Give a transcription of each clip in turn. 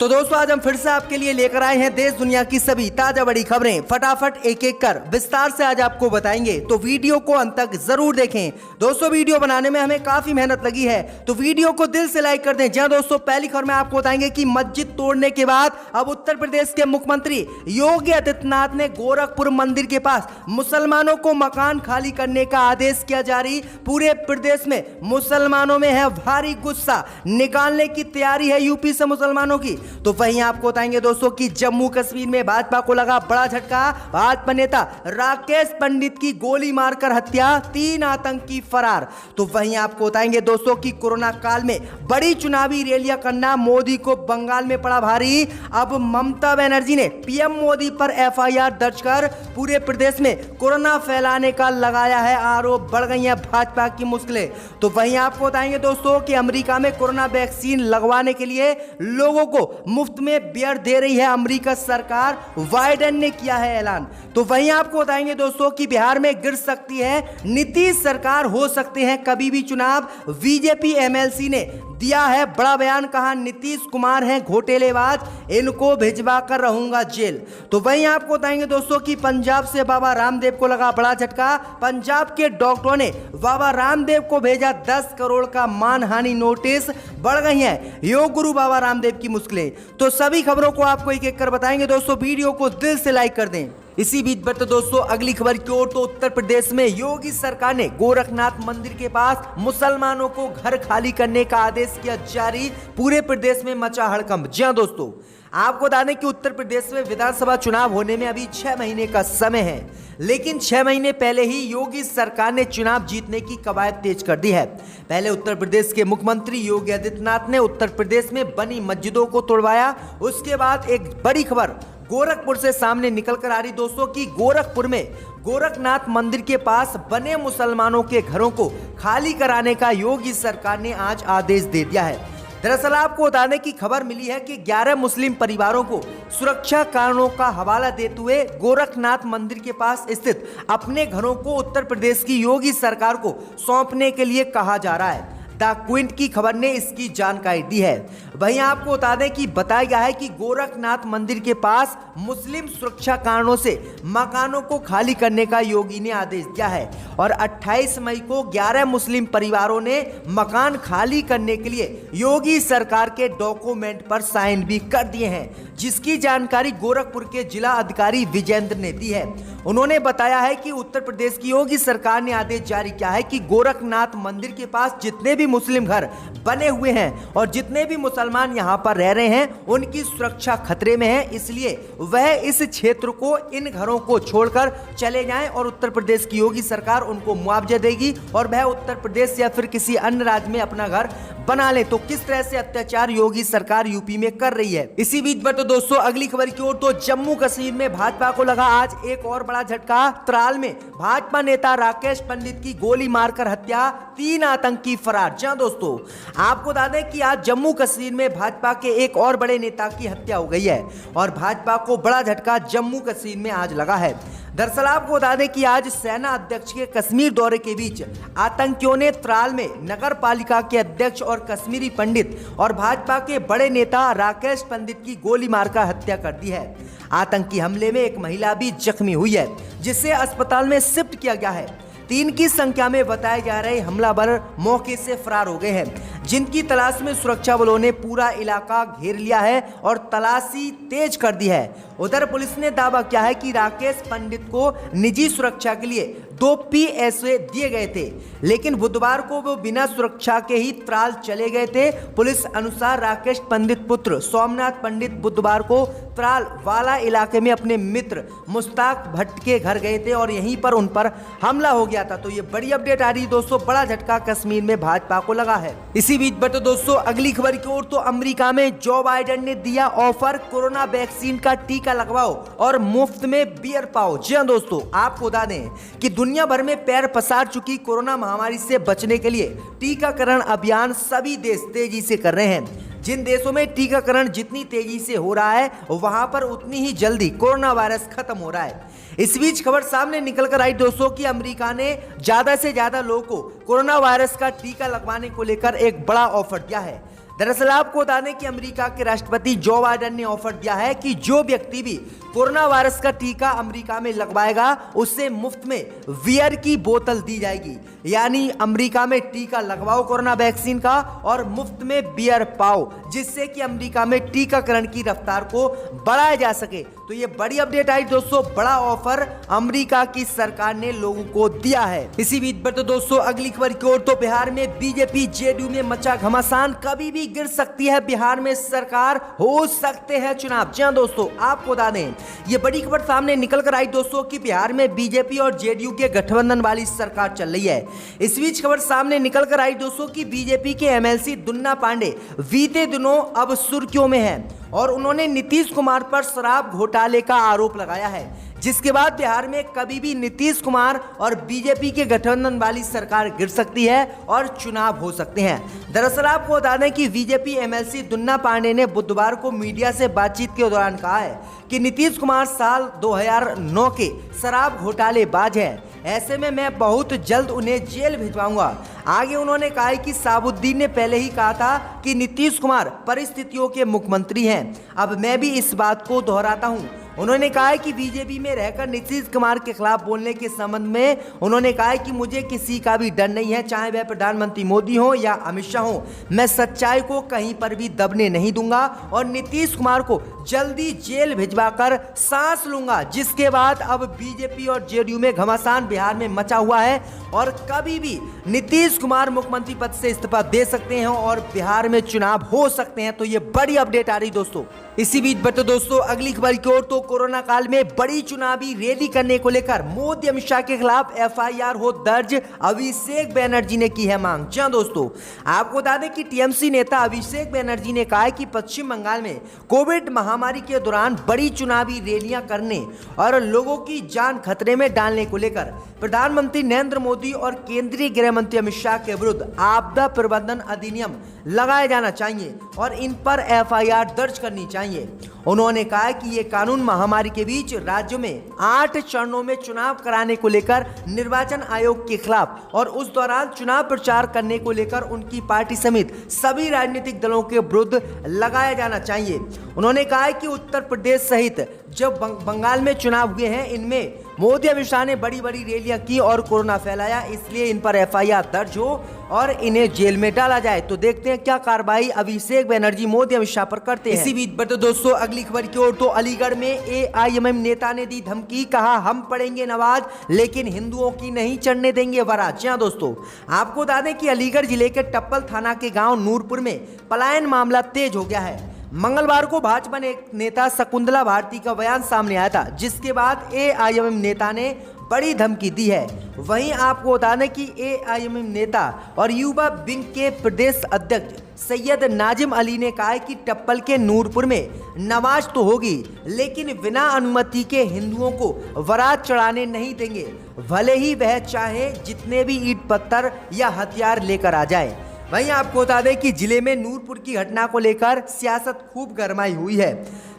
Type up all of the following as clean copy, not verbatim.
तो दोस्तों आज हम फिर से आपके लिए लेकर आए हैं देश दुनिया की सभी ताजा बड़ी खबरें। फटाफट एक एक कर विस्तार से आज आपको बताएंगे, तो वीडियो को अंत तक जरूर देखें। दोस्तों वीडियो बनाने में हमें काफी मेहनत लगी है, तो वीडियो को दिल से लाइक कर दें। जहां दोस्तों पहली खबर में आपको बताएंगे कि मस्जिद तोड़ने के बाद अब उत्तर प्रदेश के मुख्यमंत्री योगी आदित्यनाथ ने गोरखपुर मंदिर के पास मुसलमानों को मकान खाली करने का आदेश किया जारी। पूरे प्रदेश में मुसलमानों में है भारी गुस्सा, निकालने की तैयारी है यूपी से मुसलमानों की। तो वहीं आपको बताएंगे दोस्तों कि जम्मू कश्मीर में भाजपा को लगा बड़ा झटका। भाजपा नेता राकेश पंडित की गोली मारकर हत्या, 3 आतंकी फरार। तो वहीं आपको बताएंगे दोस्तों कि कोरोना काल में बड़ी चुनावी रैलियां करना मोदी को बंगाल में पड़ा भारी। अब ममता बनर्जी ने पीएम मोदी पर एफआईआर दर्ज कर पूरे प्रदेश में कोरोना फैलाने का लगाया है आरोप। बढ़ गई है भाजपा की मुश्किलें। तो वहीं आपको बताएंगे दोस्तों कि अमेरिका में कोरोना वैक्सीन लगवाने के लिए लोगों को मुफ्त में बियर दे रही है अमेरिका सरकार। बाइडेन ने किया है ऐलान। तो वहीं आपको बताएंगे दोस्तों कि बिहार में गिर सकती है नीतीश सरकार, हो सकते हैं कभी भी चुनाव। बीजेपी एमएलसी ने दिया है बड़ा बयान, कहा नीतीश कुमार हैं घोटालेबाज, इनको भिजवा कर रहूंगा जेल। तो वहीं आपको बताएंगे दोस्तों कि पंजाब से बाबा रामदेव को लगा बड़ा झटका। पंजाब के डॉक्टरों ने बाबा रामदेव को भेजा 10 करोड़ का मानहानि नोटिस। बढ़ गई है योग गुरु बाबा रामदेव की मुश्किलें। तो सभी खबरों को आपको एक एक कर बताएंगे दोस्तों, वीडियो को दिल से लाइक कर दें। इसी बीच बढ़ते दोस्तों अगली खबर की ओर। तो उत्तर प्रदेश में योगी सरकार ने गोरखनाथ मंदिर के पास मुसलमानों को घर खाली करने का आदेश किया जारी। पूरे प्रदेश में मचा हड़कंप। जी हां दोस्तों, आपको बता दें कि उत्तर प्रदेश में विधानसभा चुनाव होने में अभी 6 महीने का समय है, लेकिन 6 महीने पहले ही योगी सरकार ने चुनाव जीतने की कवायद तेज कर दी है। पहले उत्तर प्रदेश के मुख्यमंत्री योगी आदित्यनाथ ने उत्तर प्रदेश में बनी मस्जिदों को तोड़वाया। उसके बाद एक बड़ी खबर गोरखपुर से सामने निकल कर आ रही दोस्तों कि गोरखपुर में गोरखनाथ मंदिर के पास बने मुसलमानों के घरों को खाली कराने का योगी सरकार ने आज आदेश दे दिया है। दरअसल आपको बता दें कि खबर मिली है कि 11 मुस्लिम परिवारों को सुरक्षा कारणों का हवाला देते हुए गोरखनाथ मंदिर के पास स्थित अपने घरों को उत्तर प्रदेश की योगी सरकार को सौंपने के लिए कहा जा रहा है। द क्विंट की खबर ने इसकी जानकारी दी है। वहीं आपको बता दें कि बताया गया है कि गोरखनाथ मंदिर के पास मुस्लिम सुरक्षा कारणों से मकानों को खाली करने का योगी ने आदेश दिया है और 28 मई को 11 मुस्लिम परिवारों ने मकान खाली करने के लिए योगी सरकार के डॉक्यूमेंट पर साइन भी कर दिए हैं, जिसकी जानकारी गोरखपुर के जिला अधिकारी विजेंद्र ने दी है। उन्होंने बताया है कि उत्तर प्रदेश की योगी सरकार ने आदेश जारी किया है कि गोरखनाथ मंदिर के पास जितने भी मुस्लिम घर बने हुए हैं और जितने भी मुसलमान यहां पर रह रहे हैं उनकी सुरक्षा खतरे में है, इसलिए वह इस क्षेत्र को, इन घरों को छोड़कर चले जाएं और उत्तर प्रदेश की योगी सरकार उनको मुआवजा देगी और वह उत्तर प्रदेश या फिर किसी अन्य राज्य में अपना घर बना ले। तो किस तरह से अत्याचार योगी सरकार यूपी में कर रही है। इसी बीच में तो दोस्तों अगली खबर की ओर। तो जम्मू कश्मीर में भाजपा को लगा आज एक और बड़ा झटका। त्राल में भाजपा नेता राकेश पंडित की गोली मारकर हत्या, 3 आतंकी फरार। जहां दोस्तों आपको बता दें कि आज जम्मू कश्मीर में भाजपा के एक और बड़े नेता की हत्या हो गई है और भाजपा को बड़ा झटका जम्मू कश्मीर में आज लगा है। दरअसल आपको बता दें कि आज सेना अध्यक्ष के कश्मीर दौरे के बीच आतंकियों ने त्राल में नगर पालिका के अध्यक्ष और कश्मीरी पंडित और भाजपा के बड़े नेता राकेश पंडित की गोली मारकर हत्या कर दी है। आतंकी हमले में एक महिला भी जख्मी हुई है, जिसे अस्पताल में शिफ्ट किया गया है। 3 की संख्या में बताए जा रहे हमलावर मौके से फरार हो गए हैं, जिनकी तलाश में सुरक्षा बलों ने पूरा इलाका घेर लिया है और तलाशी तेज कर दी है। उधर पुलिस ने दावा किया है कि राकेश पंडित को निजी सुरक्षा के लिए 2 PSA दिए गए थे, लेकिन बुधवार को वो बिना सुरक्षा के ही त्राल चले गए थे। पुलिस अनुसार राकेश पंडित पुत्र सोमनाथ पंडित बुधवार को त्राल वाला इलाके में अपने मित्र मुश्ताक भट्ट के घर गए थे और यहीं पर उन पर हमला हो गया था। तो ये बड़ी अपडेट आ रही है दोस्तों, बड़ा झटका कश्मीर में भाजपा को लगा है। इसी बीच बढ़ते दोस्तों अगली खबर की ओर। तो अमेरिका में जो बाइडेन ने दिया ऑफर, कोरोना वैक्सीन का टीका लगवाओ और मुफ्त में बियर पाओ। जी हां दोस्तों, आपको बता दें कि दुनिया भर में पैर पसार चुकी कोरोना महामारी से बचने के लिए टीकाकरण अभियान सभी देश तेजी से कर रहे हैं। जिन देशों में टीकाकरण जितनी तेजी से हो रहा है वहां पर उतनी ही जल्दी कोरोना वायरस खत्म हो रहा है। इस बीच खबर सामने निकल कर आई दोस्तों कि अमेरिका ने ज्यादा से ज्यादा लोगों को कोरोना वायरस का टीका लगवाने को लेकर एक बड़ा ऑफर दिया है। दरअसल आपको बता दें कि अमेरिका के राष्ट्रपति जो बाइडेन ने ऑफर दिया है कि जो व्यक्ति भी कोरोना वायरस का टीका अमेरिका में लगवाएगा उसे मुफ्त में बियर की बोतल दी जाएगी। यानी अमेरिका में टीका लगवाओ कोरोना वैक्सीन का और मुफ्त में बियर पाओ, जिससे कि अमेरिका में टीकाकरण की रफ्तार को बढ़ाया जा सके। तो ये बड़ी अपडेट आई दोस्तों, बड़ा ऑफर अमेरिका की सरकार ने लोगों को दिया है। इसी बीच पर तो दोस्तों अगली खबर की ओर, तो बिहार में बीजेपी जेडीयू में मचा घमासान, कभी भी गिर सकती है बिहार में सरकार, हो सकते हैं चुनाव। जी हां दोस्तों, आपको बता दें ये बड़ी खबर सामने निकल कर आई दोस्तों कि बिहार में बीजेपी और जेडीयू के गठबंधन वाली सरकार चल रही है। इस बीच खबर सामने निकल कर आई दोस्तों कि बीजेपी के एमएलसी दुन्ना पांडे बीते दिनों अब सुर्खियों में है और उन्होंने नीतीश कुमार पर शराब घोटाले का आरोप लगाया है, जिसके बाद बिहार में कभी भी नीतीश कुमार और बीजेपी के गठबंधन वाली सरकार गिर सकती है और चुनाव हो सकते हैं। दरअसल आपको बता दें कि बीजेपी एमएलसी दुन्ना पांडे ने बुधवार को मीडिया से बातचीत के दौरान कहा है कि नीतीश कुमार साल 2009 के शराब घोटालेबाज है, ऐसे में मैं बहुत जल्द उन्हें जेल भिजवाऊंगा। आगे उन्होंने कहा है कि साबुद्दीन ने पहले ही कहा था कि नीतीश कुमार परिस्थितियों के मुख्यमंत्री हैं, अब मैं भी इस बात को दोहराता हूं। उन्होंने कहा है कि बीजेपी में रहकर नीतीश कुमार के खिलाफ बोलने के संबंध में उन्होंने कहा है कि मुझे किसी का भी डर नहीं है, चाहे वह प्रधानमंत्री मोदी हो या अमित शाह हो, मैं सच्चाई को कहीं पर भी दबने नहीं दूंगा और नीतीश कुमार को जल्दी जेल भिजवाकर सांस लूंगा। जिसके बाद अब बीजेपी और जेडीयू में घमासान बिहार में मचा हुआ है और कभी भी नीतीश कुमार मुख्यमंत्री पद से इस्तीफा दे सकते हैं और बिहार में चुनाव हो सकते हैं। तो ये बड़ी अपडेट आ रही दोस्तों। इसी बीच बता दोस्तों अगली खबर की ओर, तो कोरोना काल में बड़ी चुनावी रैली करने को लेकर मोदी अमित शाह के खिलाफ एफआईआर हो दर्ज, अभिषेक बनर्जी ने की है मांग। जी दोस्तों, आपको बता दें कि टीएमसी नेता अभिषेक बनर्जी ने कहा है कि पश्चिम बंगाल में कोविड महामारी के दौरान बड़ी चुनावी रैलियां करने और लोगों की जान खतरे में डालने को लेकर प्रधानमंत्री नरेंद्र मोदी और केंद्रीय गृह मंत्री अमित शाह के विरुद्ध आपदा प्रबंधन अधिनियम लगाया जाना चाहिए और इन पर एफआईआर दर्ज करनी चाहिए। उन्होंने कहा कि ये कानून महामारी के बीच राज्यों में 8 चरणों में चुनाव कराने को लेकर निर्वाचन आयोग के खिलाफ और उस दौरान चुनाव प्रचार करने को लेकर उनकी पार्टी समेत सभी राजनीतिक दलों के विरुद्ध लगाया जाना चाहिए। उन्होंने कहा कि उत्तर प्रदेश सहित जो बंगाल में चुनाव हुए हैं इनमें मोदी अमित शाह ने बड़ी बड़ी रैलियां की और कोरोना फैलाया, इसलिए इन पर एफआईआर दर्ज हो और इन्हें जेल में डाला जाए। तो देखते हैं क्या कार्रवाई अभिषेक बनर्जी मोदी अमित शाह पर करते हैं। इसी बीच पर तो दोस्तों अगली खबर की ओर, तो अलीगढ़ में एआईएमएम नेता ने दी धमकी, कहा हम पढ़ेंगे नमाज लेकिन हिंदुओं की नहीं चढ़ने देंगे बारात। जी हां दोस्तों, आपको बता दें कि अलीगढ़ जिले के टप्पल थाना के गांव नूरपुर में पलायन मामला तेज हो गया है। मंगलवार को भाजपा नेता शकुंतला भारती का बयान सामने आया था, जिसके बाद एआईएमएम नेता ने बड़ी धमकी दी है। वहीं आपको बता दें कि एआईएमएम नेता और युवा विंग के प्रदेश अध्यक्ष सैयद नाजिम अली ने कहा है कि टप्पल के नूरपुर में नमाज तो होगी लेकिन बिना अनुमति के हिंदुओं को बारात चढ़ाने नहीं देंगे, भले ही वह चाहे जितने भी ईंट पत्थर या हथियार लेकर आ जाए। वहीं आपको बता दें कि जिले में नूरपुर की घटना को लेकर सियासत खूब गरमाई हुई है।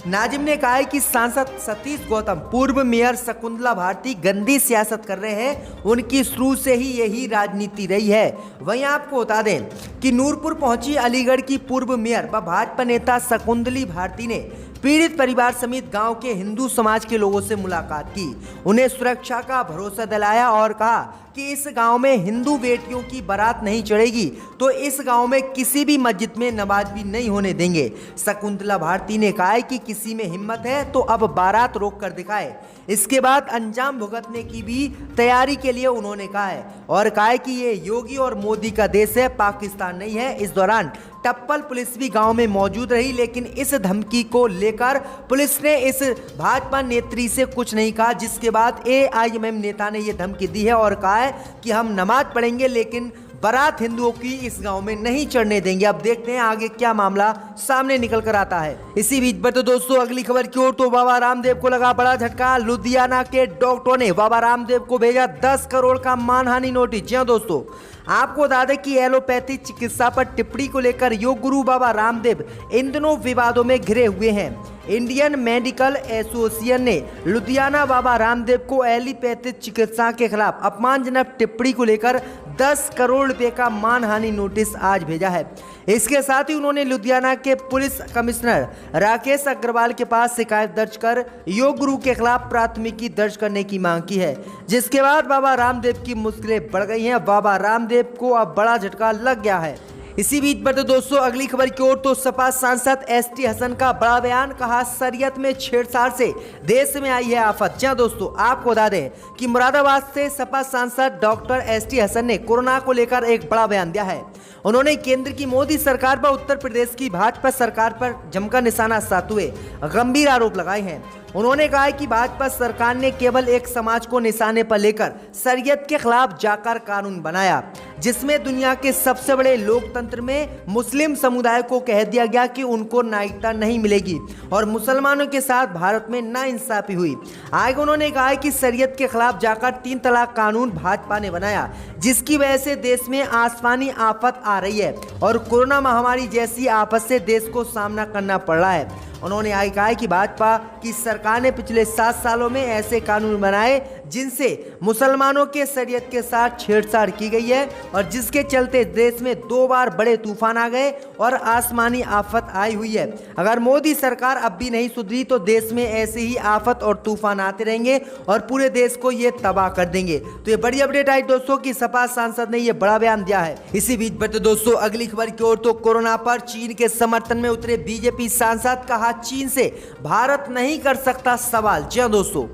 नाजिम ने कहा है कि सांसद सतीश गौतम, पूर्व मेयर शकुंतला भारती गंदी सियासत कर रहे हैं, उनकी शुरू से ही यही राजनीति रही है। वहीं आपको बता दें कि नूरपुर पहुंची अलीगढ़ की पूर्व मेयर व भाजपा नेता शकुंतली भारती ने पीड़ित परिवार समेत गांव के हिंदू समाज के लोगों से मुलाकात की, उन्हें सुरक्षा का भरोसा दिलाया और कहा कि इस गांव में हिंदू बेटियों की बारात नहीं चढ़ेगी तो इस गांव में किसी भी मस्जिद में नमाज भी नहीं होने देंगे। शकुंतला भारती ने कहा है कि किसी में हिम्मत है तो अब बारात रोक कर दिखाए। इसके बाद अंजाम भुगतने की भी तैयारी के लिए उन्होंने कहा है और कहा है कि ये योगी और मोदी का देश है, पाकिस्तान नहीं है। इस दौरान टप्पल पुलिस भी गांव में मौजूद रही, लेकिन इस धमकी को लेकर पुलिस ने इस भाजपा नेत्री से कुछ नहीं कहा, जिसके बाद एआईएमएम नेता ने यह धमकी दी है और कहा है कि हम नमाज पढ़ेंगे लेकिन बारात हिंदुओं की इस गांव में नहीं चढ़ने देंगे। अब देखते हैं आगे क्या मामला सामने निकल कर आता है। इसी बीच पर तो दोस्तों अगली खबर की ओर, तो बाबा रामदेव को लगा बड़ा झटका, लुधियाना के डॉक्टरों ने बाबा रामदेव को भेजा 10 करोड़ का मानहानि नोटिस। जी हां दोस्तों, आपको बता दें कि एलोपैथी चिकित्सा पर टिप्पणी को लेकर योग गुरु बाबा रामदेव इन दिनों विवादों में घिरे हुए हैं। इंडियन मेडिकल एसोसिएशन ने लुधियाना बाबा रामदेव को एलोपैथिक चिकित्सा के खिलाफ अपमानजनक टिप्पणी को लेकर 10 करोड़ रुपए का मानहानि नोटिस आज भेजा है। इसके साथ ही उन्होंने लुधियाना के पुलिस कमिश्नर राकेश अग्रवाल के पास शिकायत दर्ज कर योग गुरु के खिलाफ प्राथमिकी दर्ज करने की मांग की है, जिसके बाद बाबा रामदेव की मुश्किलें बढ़ गई हैं। बाबा रामदेव को अब बड़ा झटका लग गया है। इसी बीच बढ़ते दोस्तों अगली खबर की ओर तो सपा सांसद एसटी हसन का बड़ा बयान, कहा शरीयत में छेड़छाड़ से देश में आई है आफत। जी दोस्तों, आपको बता दें कि मुरादाबाद से सपा सांसद डॉक्टर एसटी हसन ने कोरोना को लेकर एक बड़ा बयान दिया है। उन्होंने केंद्र की मोदी सरकार पर उत्तर प्रदेश की भाजपा सरकार पर जमकर निशाना साधते हुए गंभीर आरोप लगाए हैं। उन्होंने कहा है कि भाजपा सरकार ने केवल एक समाज को निशाने पर लेकर शरीयत के खिलाफ जाकर कानून बनाया, जिसमें दुनिया के सबसे बड़े लोकतंत्र में मुस्लिम समुदाय को कह दिया गया कि उनको नागरिकता नहीं मिलेगी और मुसलमानों के साथ भारत में नाइंसाफी हुई। आगे उन्होंने कहा है कि शरीयत के खिलाफ जाकर 3 तलाक कानून भाजपा ने बनाया, जिसकी वजह से देश में आसमानी आफत आ रही है और कोरोना महामारी जैसी आफत से देश को सामना करना पड़ रहा है। उन्होंने आगे कहा है कि भाजपा की सरकार ने पिछले 7 सालों में ऐसे कानून बनाए जिनसे मुसलमानों के शरीयत के साथ छेड़छाड़ की गई है और जिसके चलते देश में 2 बार बड़े तूफान आ गए और आसमानी आफत आई हुई है। अगर मोदी सरकार अब भी नहीं सुधरी तो देश में ऐसे ही आफत और तूफान आते रहेंगे और पूरे देश को ये तबाह कर देंगे। तो ये बड़ी अपडेट आई दोस्तों कि सपा सांसद ने ये बड़ा बयान दिया है। इसी बीच बढ़ते दोस्तों अगली खबर की ओर तो कोरोना पर चीन के समर्थन में उतरे बीजेपी सांसद, कहा चीन से भारत नहीं कर सकता सवाल। जी दोस्तों,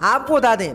आपको बता दें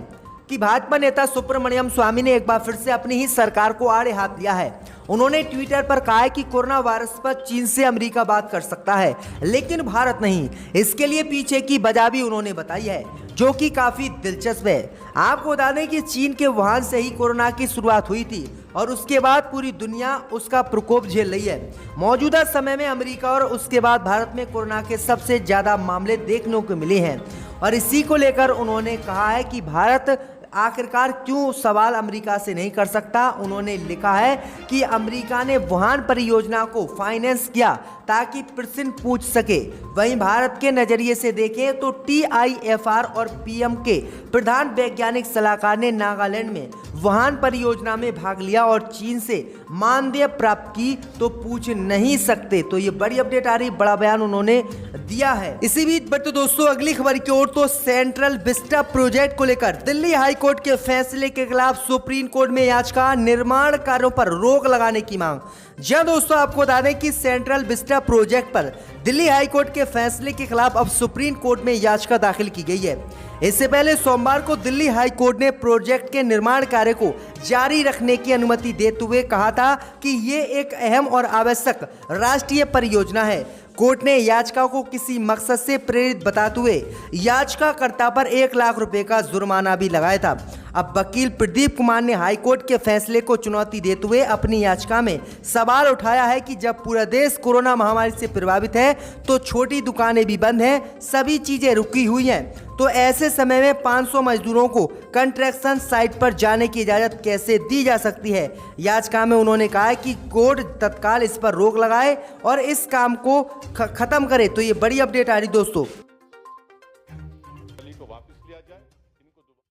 कि भाजपा नेता सुब्रमण्यम स्वामी ने एक बार फिर से अपनी ही सरकार को आड़े हाथ लिया है। उन्होंने ट्विटर पर कहा है कि कोरोना वायरस पर चीन से अमेरिका बात कर सकता है लेकिन भारत नहीं। इसके लिए पीछे की वजह भी उन्होंने बताई है, जो कि काफी दिलचस्प है। आपको बता दें कि चीन के वुहान से ही कोरोना की शुरुआत हुई थी और उसके बाद पूरी दुनिया उसका प्रकोप झेल रही है। मौजूदा समय में अमेरिका और उसके बाद भारत में कोरोना के सबसे ज्यादा मामले देखने को मिले हैं और इसी को लेकर उन्होंने कहा है कि भारत आखिरकार क्यों सवाल अमेरिका से नहीं कर सकता। उन्होंने लिखा है कि अमेरिका ने वुहान परियोजना को फाइनेंस किया ताकि प्रश्न पूछ सके। वहीं भारत के नजरिए से देखें तो TIFR और PM के प्रधान वैज्ञानिक सलाहकार ने नागालैंड में वुहान परियोजना में भाग लिया और चीन से मानदेय प्राप्त की तो पूछ नहीं सकते। तो ये बड़ी अपडेट आ रही, बड़ा बयान उन्होंने दिया है। इसी बीच बढ़ते दोस्तों अगली खबर की ओर तो सेंट्रल विस्टा प्रोजेक्ट को लेकर दिल्ली हाई कोर्ट के फैसले के खिलाफ सुप्रीम कोर्ट में याचिका, निर्माण कार्यों पर रोक लगाने की मांग। जी दोस्तों, आपको बता दें कि सेंट्रल विस्टा प्रोजेक्ट पर दिल्ली हाई कोर्ट के फैसले के खिलाफ अब सुप्रीम कोर्ट में याचिका दाखिल की गई है। इससे पहले सोमवार को दिल्ली हाई कोर्ट ने प्रोजेक्ट के निर्माण कार्य को जारी रखने की अनुमति देते हुए कहा था कि ये एक अहम और आवश्यक राष्ट्रीय परियोजना है। कोर्ट ने याचिका को किसी मकसद से प्रेरित बताते हुए याचिकाकर्ता पर 1 लाख रुपए का जुर्माना भी लगाया था। अब वकील प्रदीप कुमार ने हाईकोर्ट के फैसले को चुनौती देते हुए अपनी याचिका में सवाल उठाया है कि जब पूरा देश कोरोना महामारी से प्रभावित है तो छोटी दुकानें भी बंद हैं, सभी चीजें रुकी हुई हैं, तो ऐसे समय में 500 मजदूरों को कंस्ट्रक्शन साइट पर जाने की इजाजत कैसे दी जा सकती है। याचिका में उन्होंने कहा है कि कोर्ट तत्काल इस पर रोक लगाए और इस काम को खत्म करे। तो ये बड़ी अपडेट आ रही दोस्तों।